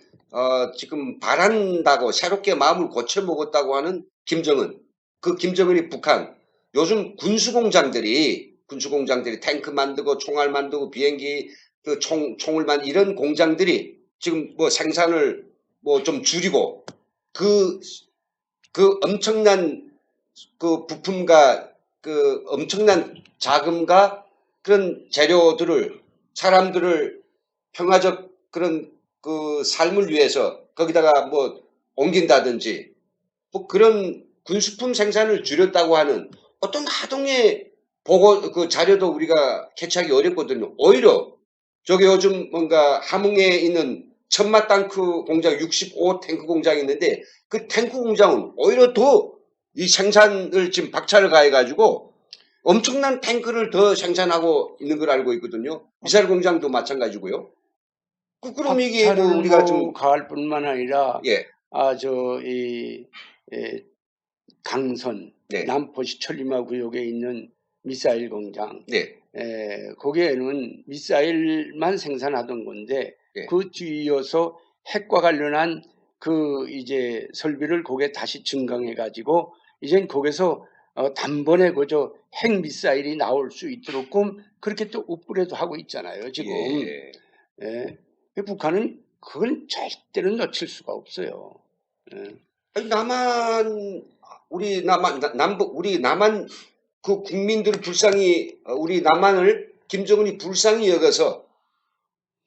지금 바란다고 새롭게 마음을 고쳐 먹었다고 하는 김정은. 그 김정은이 북한. 요즘 군수공장들이 탱크 만들고 총알 만들고 비행기 총을 만들고 이런 공장들이 지금 생산을 좀 줄이고 그 엄청난 부품과 엄청난 자금과 그런 재료들을 사람들을 평화적 그런 삶을 위해서 거기다가 옮긴다든지 그런 군수품 생산을 줄였다고 하는 어떤 하동의 보고 자료도 우리가 캐치하기 어렵거든요. 오히려 저기 요즘 함흥에 있는 천마 탱크 공장 65 탱크 공장이 있는데 그 탱크 공장은 오히려 더 이 생산을 지금 박차를 가해가지고 엄청난 탱크를 더 생산하고 있는 걸 알고 있거든요. 미사일 공장도 마찬가지고요. 그럼 이게 뭐 우리가 좀 가할 뿐만 아니라 예, 강선 네. 남포시 천리마 구역에 있는 미사일 공장 네, 거기에는 미사일만 생산하던 건데 네. 그 뒤이어서 핵과 관련한 그 이제 설비를 거기에 다시 증강해 가지고 이젠 거기서 단번에 그저 핵 미사일이 나올 수 있도록 그렇게 또 업그레이드 하고 있잖아요 지금. 예. 예. 북한은 그걸 절대로 놓칠 수가 없어요. 예. 아니, 우리 남한 그 국민들을 불쌍히, 우리 남한을 김정은이 불쌍히 여겨서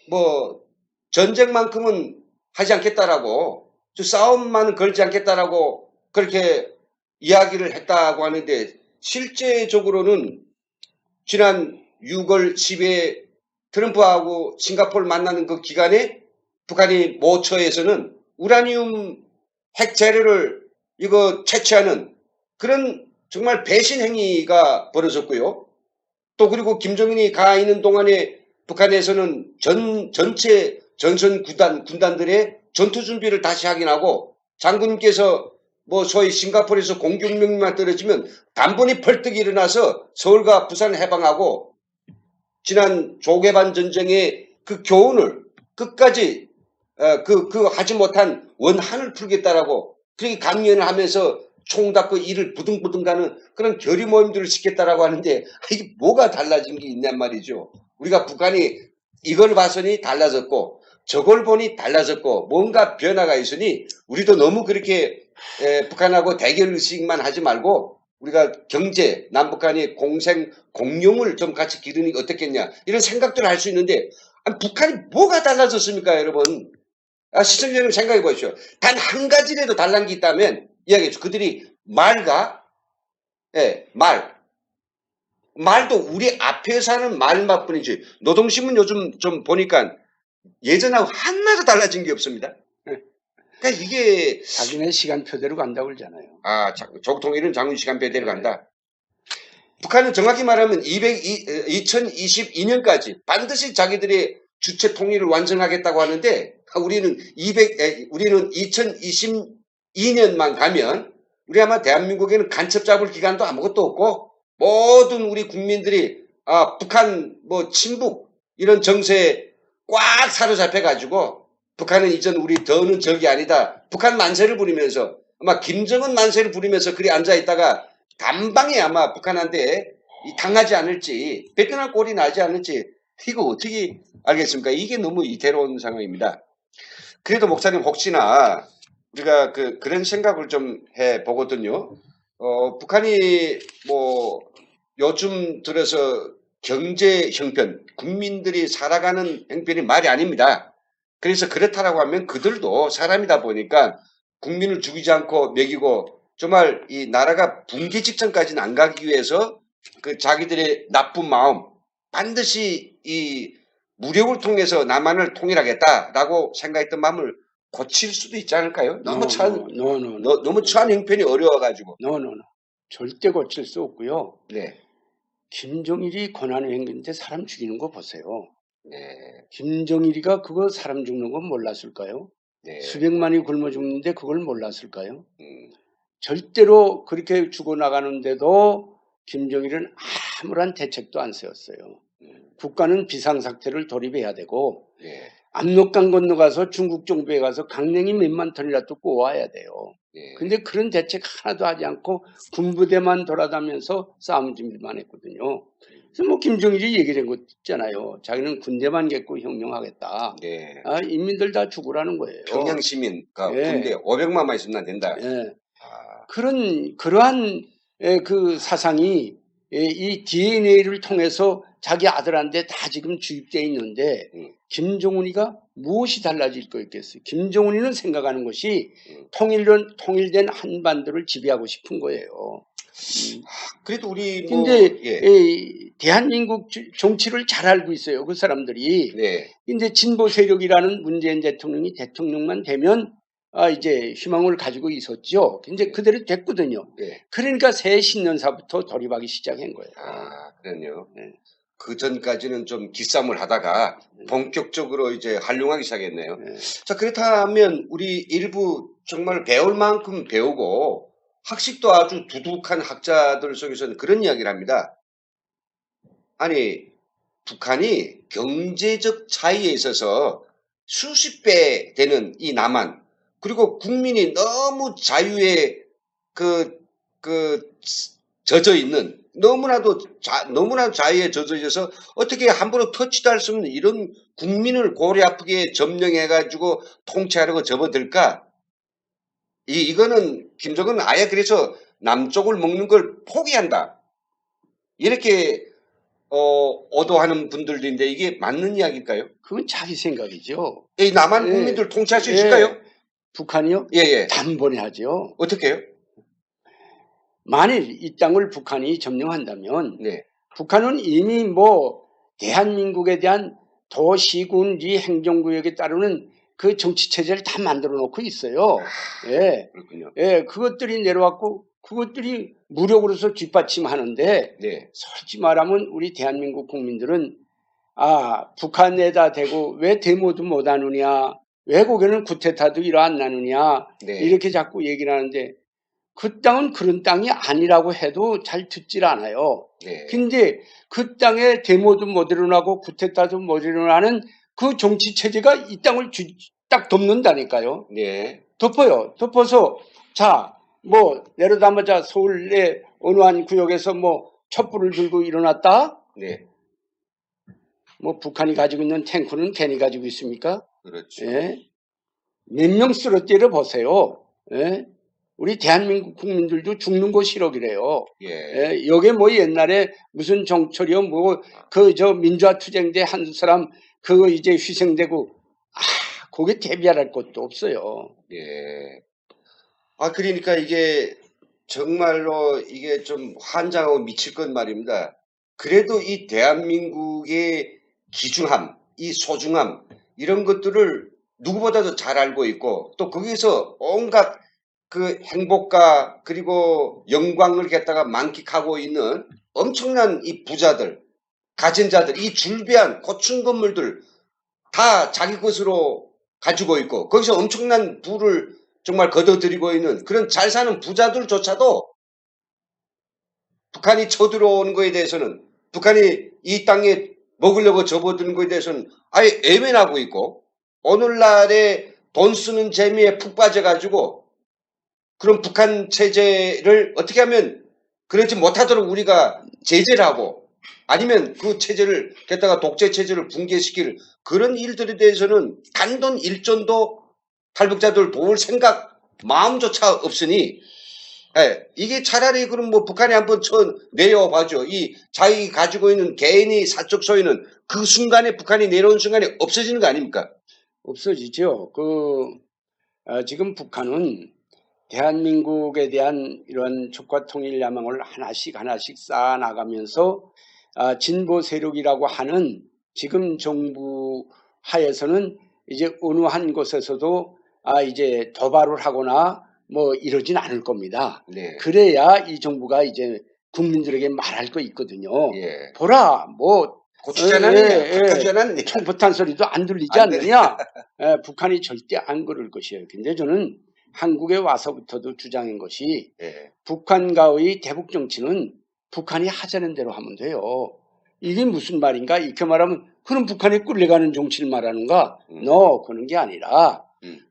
뭐 전쟁만큼은 하지 않겠다라고, 싸움만은 걸지 않겠다라고 그렇게 이야기를 했다고 하는데 실제적으로는 지난 6월 10일 트럼프하고 싱가포르 만나는 그 기간에 북한이 모처에서는 우라늄 핵 재료를 이거 채취하는 그런 정말 배신 행위가 벌어졌고요. 또 그리고 김정은이 가 있는 동안에 북한에서는 전체 전선 군단들의 전투 준비를 다시 확인하고 장군님께서 뭐 소위 싱가포르에서 공격명령만 떨어지면 단번에 펄떡 일어나서 서울과 부산을 해방하고 지난 조개반 전쟁의 그 교훈을 끝까지 하지 못한 원한을 풀겠다라고 그렇게 강연을 하면서 총 닫고 일을 부둥부둥 가는 그런 결의 모임들을 시켰다라고 하는데 이게 뭐가 달라진 게 있냔 말이죠. 우리가 북한이 이걸 봐서니 달라졌고 저걸 보니 달라졌고 뭔가 변화가 있으니 우리도 너무 그렇게 북한하고 대결 의식만 하지 말고 우리가 경제, 남북한이 공용을 좀 같이 기르는 게 어떻겠냐 이런 생각들을 할 수 있는데 아니, 북한이 뭐가 달라졌습니까 여러분? 시청자 여러분 생각해 보십시오. 단 한 가지라도 달란 게 있다면 이야기해줘. 그들이 말도 우리 앞에 사는 말만 뿐이지 노동신문 요즘 좀 보니까 예전하고 하나도 달라진 게 없습니다. 그러니까 이게 자기네 시간표대로 간다고 그러잖아요. 조국통일은 장군 시간표대로 간다. 북한은 정확히 말하면 2022년까지 반드시 자기들의 주체 통일을 완성하겠다고 하는데 우리는 2022년만 가면 우리 아마 대한민국에는 간첩 잡을 기간도 아무것도 없고 모든 우리 국민들이 북한 뭐 친북 이런 정세에 꽉 사로잡혀 가지고 북한은 이전 우리 더는 적이 아니다. 북한 만세를 부리면서 아마 김정은 만세를 부리면서 그리 앉아 있다가 단방에 아마 북한한테 당하지 않을지 뺏겨날 꼴이 나지 않을지 이거 어떻게 알겠습니까? 이게 너무 이태로운 상황입니다. 그래도 목사님 혹시나 우리가 그런 생각을 좀 해보거든요. 북한이 뭐 요즘 들어서 경제 형편, 국민들이 살아가는 형편이 말이 아닙니다. 그래서 그렇다라고 하면 그들도 사람이다 보니까 국민을 죽이지 않고 먹이고 정말 이 나라가 붕괴 직전까지는 안 가기 위해서 그 자기들의 나쁜 마음 반드시 이 무력을 통해서 남한을 통일하겠다라고 생각했던 마음을 고칠 수도 있지 않을까요? 너무 처한 형편이 어려워가지고. 절대 고칠 수 없고요. 네. 김정일이 권한을 행진때 사람 죽이는 거 보세요. 네. 김정일이가 그거 사람 죽는 건 몰랐을까요? 네. 수백만이 굶어 죽는데 그걸 몰랐을까요? 절대로 그렇게 죽어나가는데도 김정일은 아무런 대책도 안 세웠어요. 국가는 비상사태를 돌입해야 되고 네. 압록강 건너가서 중국 정부에 가서 강냉이 몇만 톤이라도 꼬아야 돼요. 네. 근데 그런 대책 하나도 하지 않고 군부대만 돌아다니면서 싸움 준비만 했거든요. 그래서 뭐 김정일이 얘기를 한 거 있잖아요. 자기는 군대만 갖고 혁명하겠다. 네. 인민들 다 죽으라는 거예요. 평양 시민, 예. 군대 500만만 있으면 안 된다. 예. 그러한 그 사상이 이 DNA를 통해서 자기 아들한테 다 지금 주입되어 있는데 김정은이가 무엇이 달라질 거 있겠어요? 김정은이는 생각하는 것이 통일된 한반도를 지배하고 싶은 거예요. 그래도 우리 뭐 근데 예. 대한민국 정치를 잘 알고 있어요. 그 사람들이. 네. 근데 진보 세력이라는 문재인 대통령이 대통령만 되면 이제 희망을 가지고 있었죠. 근데 그대로 됐거든요. 네. 그러니까 새 신년사부터 돌입하기 시작한 거예요. 그렇네요. 네. 그 전까지는 좀 기싸움을 하다가 본격적으로 이제 활용하기 시작했네요. 네. 자, 그렇다면 우리 일부 정말 배울 만큼 배우고 학식도 아주 두둑한 학자들 속에서는 그런 이야기를 합니다. 아니, 북한이 경제적 차이에 있어서 수십 배 되는 이 남한, 그리고 국민이 너무 자유에 젖어 있는, 너무나도 자유에 젖어 있어서 어떻게 함부로 터치도 할 수 없는 이런 국민을 고리 아프게 점령해가지고 통치하려고 접어들까? 이거는 김정은은 아예 그래서 남쪽을 먹는 걸 포기한다. 이렇게 어도하는 분들도 있는데 이게 맞는 이야기일까요? 그건 자기 생각이죠. 이 남한 국민들 통치할 수 있을까요? 북한이요? 예. 단번에 하죠. 어떻게 해요? 만일 이 땅을 북한이 점령한다면 네. 북한은 이미 뭐 대한민국에 대한 도시군지 행정구역에 따르는 그 정치 체제를 다 만들어 놓고 있어요. 예. 그렇군요. 예, 그것들이 내려왔고 그것들이 무력으로서 뒷받침하는데 네. 솔직히 말하면 우리 대한민국 국민들은 북한에다 대고 왜 데모도 못 하느냐, 외국에는 쿠데타도 일어 안 나느냐 네. 이렇게 자꾸 얘기를 하는데 그 땅은 그런 땅이 아니라고 해도 잘 듣질 않아요. 네. 근데 그 땅에 데모도 못 일어나고 쿠데타도 못 일어나는 그 정치 체제가 이 땅을 딱 덮는다니까요. 네. 덮어요. 덮어서 뭐 내려다보자 서울의 어느 한 구역에서 뭐 촛불을 들고 일어났다. 네. 뭐 북한이 가지고 있는 탱크는 괜히 가지고 있습니까? 그렇죠. 예? 몇 명 쓰러뜨려 보세요. 예? 우리 대한민국 국민들도 죽는 거 싫어 그래요. 예. 예? 여기 뭐 옛날에 무슨 정철이요 뭐 민주화 투쟁대 한 사람 그거 이제 희생되고 거기에 대비할 것도 없어요. 예. 그러니까 이게 정말로 이게 좀 환장하고 미칠 건 말입니다. 그래도 이 대한민국의 귀중함, 이 소중함, 이런 것들을 누구보다도 잘 알고 있고 또 거기서 온갖 그 행복과 그리고 영광을 갖다가 만끽하고 있는 엄청난 이 부자들, 가진 자들, 이 줄비한 고층 건물들 다 자기 것으로 가지고 있고 거기서 엄청난 부를 정말 거둬들이고 있는 그런 잘 사는 부자들조차도 북한이 쳐들어오는 것에 대해서는 북한이 이 땅에 먹으려고 접어드는 것에 대해서는 아예 애면하고 있고 오늘날의 돈 쓰는 재미에 푹 빠져가지고 그런 북한 체제를 어떻게 하면 그러지 못하도록 우리가 제재를 하고 아니면 그 체제를 갖다가 독재 체제를 붕괴시킬 그런 일들에 대해서는 단돈 1전도 탈북자들 도울 생각 마음조차 없으니 이게 차라리 그럼 뭐 북한이 한번 내려와 봐죠. 이 자기 가지고 있는 개인이 사적 소유는 그 순간에 북한이 내려온 순간에 없어지는 거 아닙니까? 없어지죠. 지금 북한은 대한민국에 대한 이런 적과 통일 야망을 하나씩 쌓아 나가면서 진보 세력이라고 하는 지금 정부 하에서는 이제 어느 한 곳에서도 이제 도발을 하거나 뭐 이러진 않을 겁니다. 네. 그래야 이 정부가 이제 국민들에게 말할 거 있거든요. 예. 보라, 뭐 고추장은 총포탄 소리도 안 들리지 않느냐? 북한이 절대 안 그럴 것이에요. 근데 저는 한국에 와서부터도 주장한 것이 북한과의 대북 정치는 북한이 하자는 대로 하면 돼요. 이게 무슨 말인가? 이렇게 말하면 그럼 북한이 끌려가는 정치를 말하는가? 그런 게 아니라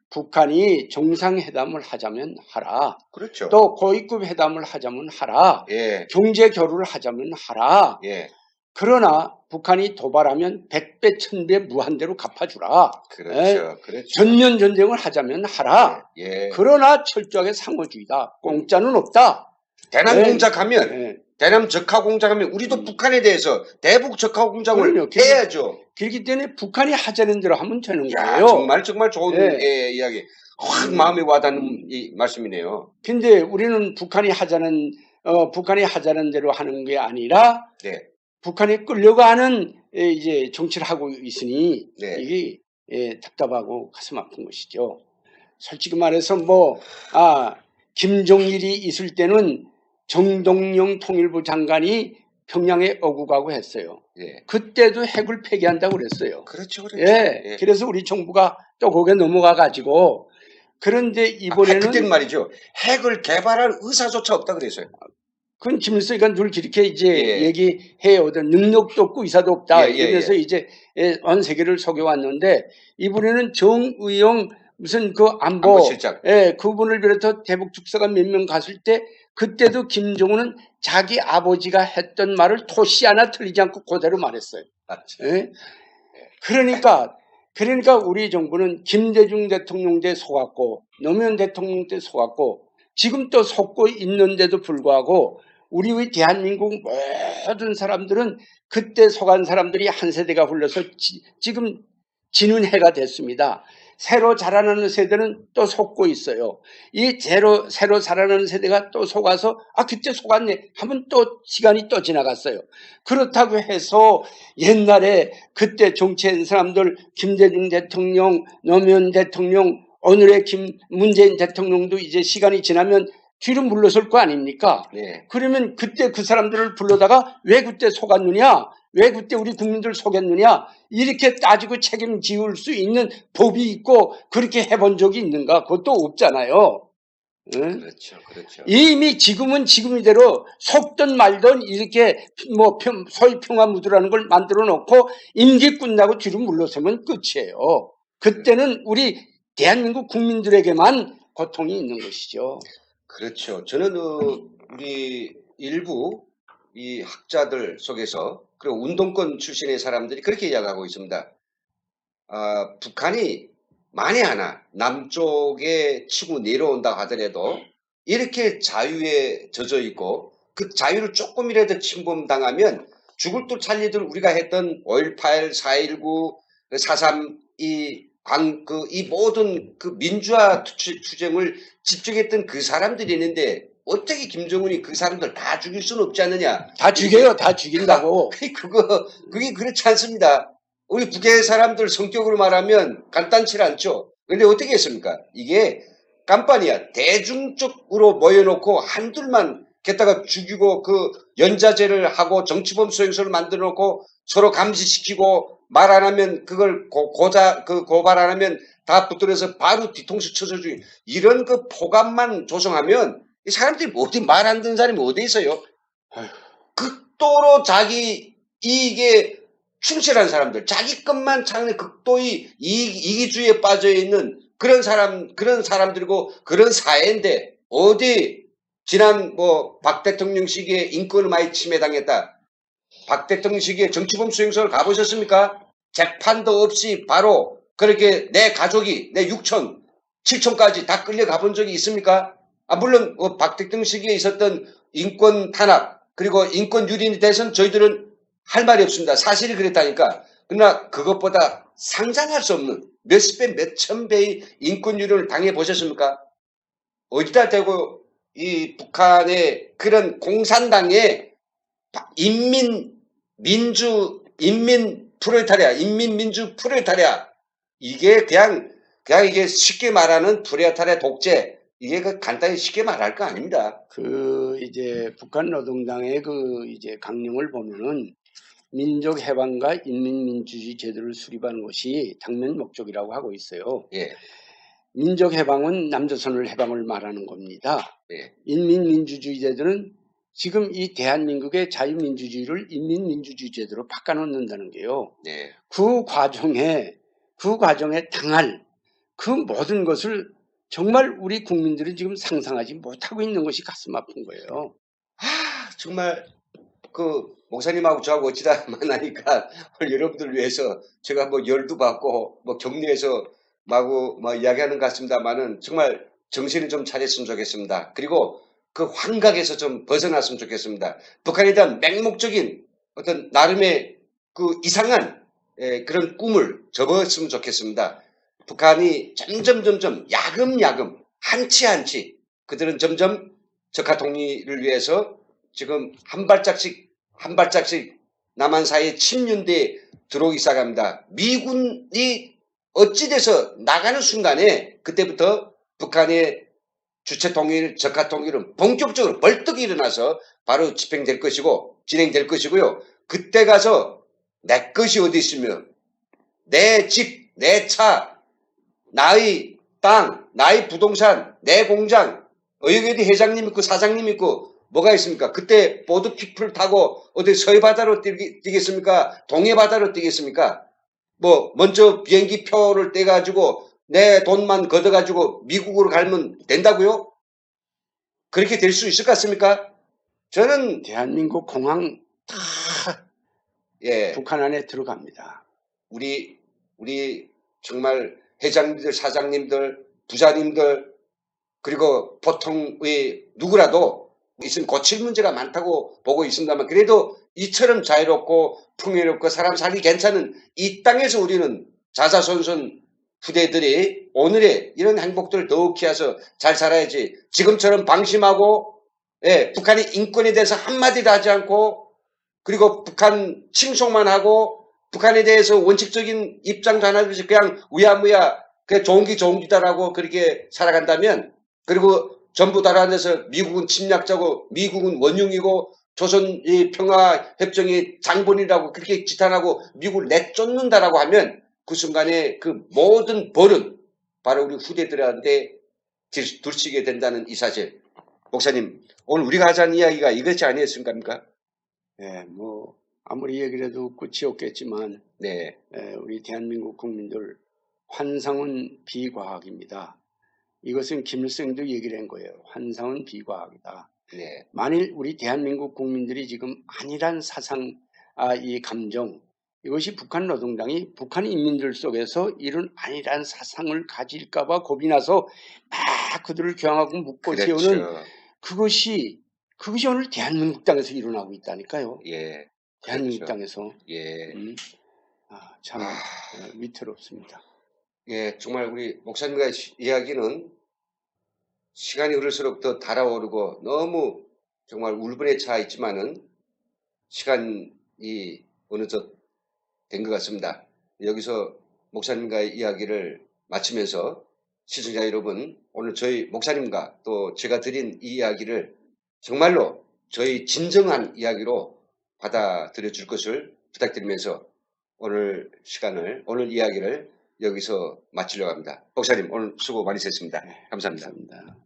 북한이 정상회담을 하자면 하라. 그렇죠. 또 고위급 회담을 하자면 하라. 예. 경제 교류를 하자면 하라. 예. 그러나 북한이 도발하면 100배, 1000배 무한대로 갚아주라. 그렇죠. 전면 전쟁을 하자면 하라. 예. 그러나 철저하게 상호주의다. 공짜는 없다. 대남 공작하면 대남 적화 공작하면 우리도 북한에 대해서 대북 적화 공작을 해야죠. 그렇기 때문에 북한이 하자는 대로 하면 되는 거예요. 정말 좋은 이야기. 확 마음에 와닿는 이 말씀이네요. 근데 우리는 북한이 하자는 북한이 하자는 대로 하는 게 아니라 네. 북한이 끌려가는 이제 정치를 하고 있으니 네. 이게 답답하고 가슴 아픈 것이죠. 솔직히 말해서 김정일이 있을 때는 정동영 통일부 장관이 평양에 어구가고 했어요. 예. 그때도 핵을 폐기한다고 그랬어요. 그렇죠. 예. 그래서 우리 정부가 또 거기에 넘어가 가지고 그런데 이번에는 그때는 말이죠. 핵을 개발할 의사조차 없다 그랬어요. 그건 김일성이가 늘 그렇게 이제 예. 얘기해요. 능력도 없고 의사도 없다. 예, 예, 이러면서 이제 온 세계를 속여왔는데 이번에는 정의용 무슨 그 안보실장. 그분을 비롯해 대북 축사가 몇 명 갔을 때 그때도 김정은은 자기 아버지가 했던 말을 토시 하나 틀리지 않고 그대로 말했어요. 맞죠. 예? 그러니까 우리 정부는 김대중 대통령 때 속았고 노무현 대통령 때 속았고 지금 또 속고 있는데도 불구하고 우리 대한민국 모든 사람들은 그때 속한 사람들이 한 세대가 흘러서 지금 지는 해가 됐습니다. 새로 자라나는 세대는 또 속고 있어요. 이 새로 자라나는 세대가 또 속아서 그때 속았네 하면 또 시간이 또 지나갔어요. 그렇다고 해서 옛날에 그때 정치한 사람들 김대중 대통령, 노무현 대통령, 오늘의 문재인 대통령도 이제 시간이 지나면 뒤로 물러설 거 아닙니까? 네. 그러면 그때 그 사람들을 불러다가 왜 그때 속았느냐? 왜 그때 우리 국민들 속였느냐? 이렇게 따지고 책임지을 수 있는 법이 있고 그렇게 해본 적이 있는가? 그것도 없잖아요. 응? 그렇죠. 이미 지금은 지금이대로 속든 말든 이렇게 소위 평화무드라는 걸 만들어 놓고 임기 끝나고 뒤로 물러서면 끝이에요. 그때는 우리 대한민국 국민들에게만 고통이 있는 것이죠. 그렇죠. 저는 우리 일부 이 학자들 속에서 그리고 운동권 출신의 사람들이 그렇게 이야기하고 있습니다. 북한이 만에 하나 남쪽에 치고 내려온다 하더라도 이렇게 자유에 젖어 있고 그 자유를 조금이라도 침범당하면 죽을 듯 살리들 우리가 했던 5.18, 4.19, 4.3 이 모든 그 민주화 투쟁을 집중했던 그 사람들이 있는데 어떻게 김정은이 그 사람들 다 죽일 수는 없지 않느냐. 다 죽여요. 다 죽인다고. 그게 그렇지 않습니다. 우리 북의 사람들 성격으로 말하면 간단치 않죠. 그런데 어떻게 했습니까? 이게 깜판이야. 대중적으로 모여놓고 한둘만 게다가 죽이고 그 연자제를 하고 정치범 수용소를 만들어 놓고 서로 감시시키고 말 안 하면 그걸 고발 안 하면 다 붙들어서 바로 뒤통수 쳐서 죽이 이런 그 포감만 조성하면 이 사람들이 어디 말 안 듣는 사람이 어디 있어요? 극도로 자기 이익에 충실한 사람들, 자기 것만 찾는 극도의 이기주의에 빠져 있는 그런 사람들이고 그런 사회인데 어디 지난 박 대통령 시기에 인권을 많이 침해당했다. 박 대통령 시기에 정치범 수용소를 가보셨습니까? 재판도 없이 바로 그렇게 내 가족이 내 6천, 7천까지 다 끌려가 본 적이 있습니까? 물론 박 대통령 시기에 있었던 인권 탄압 그리고 인권 유린에 대해서는 저희들은 할 말이 없습니다. 사실이 그랬다니까. 그러나 그것보다 상상할 수 없는 몇십 배, 몇천 배의 인권 유린을 당해보셨습니까? 어디다 대고 이 북한의 그런 공산당의 인민민주 프롤레타리아 이게 그냥 이게 쉽게 말하는 프롤레타리아 독재 이게 간단히 쉽게 말할 거 아닙니다. 이제 북한 노동당의 이제 강령을 보면은 민족 해방과 인민민주주의 제도를 수립하는 것이 당면 목적이라고 하고 있어요. 예. 민족 해방은 남조선을 해방을 말하는 겁니다. 예. 인민민주주의 제도는 지금 이 대한민국의 자유민주주의를 인민민주주의 제도로 바꿔놓는다는 게요. 네. 그 과정에 당할 그 모든 것을 정말 우리 국민들은 지금 상상하지 못하고 있는 것이 가슴 아픈 거예요. 정말 목사님하고 저하고 어찌다 만나니까 오늘 여러분들 위해서 제가 열도 받고 격려해서 마구 이야기하는 것 같습니다만은 정말 정신을 좀 차렸으면 좋겠습니다. 그리고 그 환각에서 좀 벗어났으면 좋겠습니다. 북한에 대한 맹목적인 어떤 나름의 그 이상한 그런 꿈을 접었으면 좋겠습니다. 북한이 점점 야금야금 한치 그들은 점점 적화 통일을 위해서 지금 한 발짝씩 남한 사이에 침륜대에 들어오기 시작합니다. 미군이 어찌돼서 나가는 순간에 그때부터 북한의 주체 통일, 적화 통일은 본격적으로 벌떡 일어나서 바로 집행될 것이고 진행될 것이고요. 그때 가서 내 것이 어디 있으며 내 집, 내 차, 나의 땅, 나의 부동산, 내 공장, 어디 회장님 있고 사장님 있고 뭐가 있습니까? 그때 보드피플 타고 어디 서해바다로 뛰겠습니까? 동해바다로 뛰겠습니까? 뭐 먼저 비행기 표를 떼가지고 내 돈만 걷어가지고 미국으로 가면 된다고요? 그렇게 될 수 있을 것 같습니까? 저는 대한민국 공항 예 북한 안에 들어갑니다. 우리 정말 회장님들, 사장님들, 부자님들 그리고 보통의 누구라도 있으면 고칠 문제가 많다고 보고 있습니다만 그래도 이처럼 자유롭고 풍요롭고 사람 살기 괜찮은 이 땅에서 우리는 자자손손 후대들이 오늘의 이런 행복들을 더욱 키워서 잘 살아야지. 지금처럼 방심하고 북한의 인권에 대해서 한마디도 하지 않고 그리고 북한 칭송만 하고 북한에 대해서 원칙적인 입장도 하나 없이 그냥 우야무야 그냥 좋은 게 좋은 기다라고 그렇게 살아간다면 그리고 전부 달아내서 미국은 침략자고 미국은 원흉이고 조선이 평화협정이 장본이라고 그렇게 지탄하고 미국을 내쫓는다라고 하면 그 순간에 그 모든 벌은 바로 우리 후대들한테 들치게 된다는 이 사실. 목사님, 오늘 우리가 하자는 이야기가 이것이 아니었습니까? 네, 뭐 아무리 얘기를 해도 끝이 없겠지만 네. 우리 대한민국 국민들 환상은 비과학입니다. 이것은 김일성도 얘기를 한 거예요. 환상은 비과학이다. 네. 만일 우리 대한민국 국민들이 지금 안일한 사상, 이 감정, 이것이 북한 노동당이 북한 인민들 속에서 이런 안일한 사상을 가질까봐 겁이 나서 막 그들을 교양하고 묶고 세우는 그것이 오늘 대한민국 땅에서 일어나고 있다니까요. 예. 대한민국 그렇죠. 땅에서. 예. 참 위태롭습니다. 예, 정말 우리 목사님과의 이야기는 시간이 흐를수록 더 달아오르고 너무 정말 울분에 차 있지만은 시간이 어느덧 된 것 같습니다. 여기서 목사님과의 이야기를 마치면서 시청자 여러분, 오늘 저희 목사님과 또 제가 드린 이 이야기를 정말로 저희 진정한 이야기로 받아들여 줄 것을 부탁드리면서 오늘 이야기를 여기서 마치려고 합니다. 목사님, 오늘 수고 많으셨습니다. 감사합니다. 감사합니다.